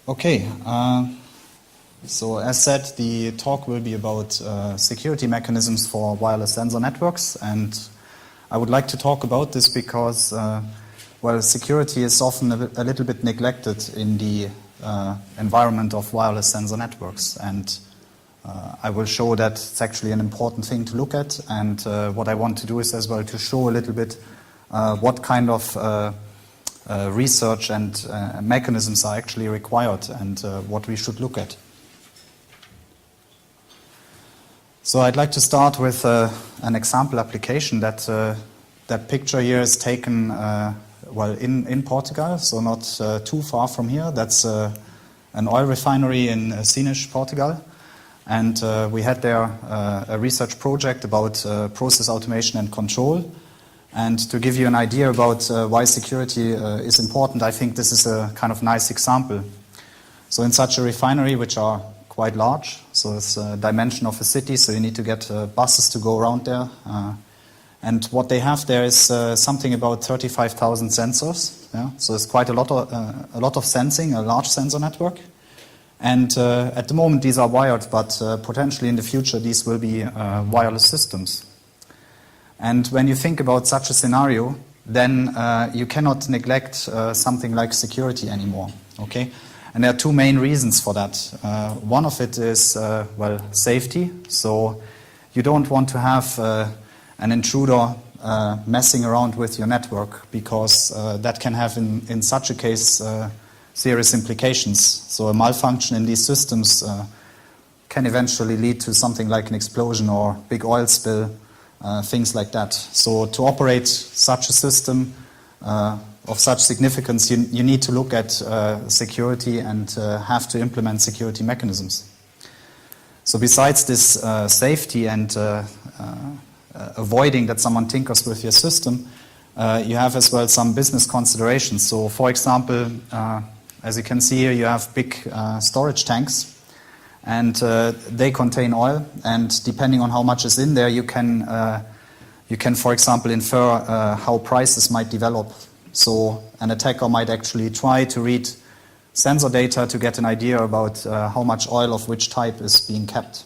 Okay, so as said, the talk will be about security mechanisms for wireless sensor networks, and I would like to talk about this because, well, security is often a little bit neglected in the environment of wireless sensor networks, and I will show that it's actually an important thing to look at, and what I want to do is as well to show a little bit what kind of research and mechanisms are actually required and what we should look at. So I'd like to start with an example application that that picture here is taken well in Portugal, so not too far from here. That's an oil refinery in Sines, Portugal, and we had there a research project about process automation and control. And to give you an idea about why security is important, I think this is a kind of nice example. So in such a refinery, which are quite large, so it's a dimension of a city, so you need to get buses to go around there. And what they have there is something about 35,000 sensors. Yeah? So it's quite a lot of sensing, a large sensor network. And at the moment these are wired, but potentially in the future these will be wireless systems. And when you think about such a scenario, then you cannot neglect something like security anymore, okay? And there are two main reasons for that. One of it is, well, safety. So you don't want to have an intruder messing around with your network, because that can have, in such a case, serious implications. So a malfunction in these systems can eventually lead to something like an explosion or big oil spill. Things like that. So to operate such a system of such significance, you need to look at security and have to implement security mechanisms. So besides this safety and avoiding that someone tinkers with your system, you have as well some business considerations. So for example, as you can see here, you have big storage tanks. And they contain oil, and depending on how much is in there, you can, for example, infer how prices might develop. So an attacker might actually try to read sensor data to get an idea about how much oil of which type is being kept.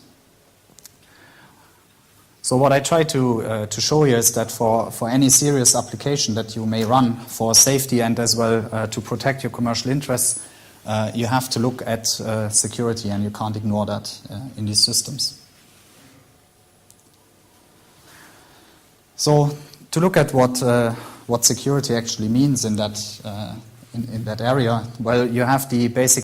So what I try to show here is that for any serious application that you may run for safety and as well to protect your commercial interests, you have to look at security, and you can't ignore that in these systems. So to look at what security actually means in that area, well, you have the basic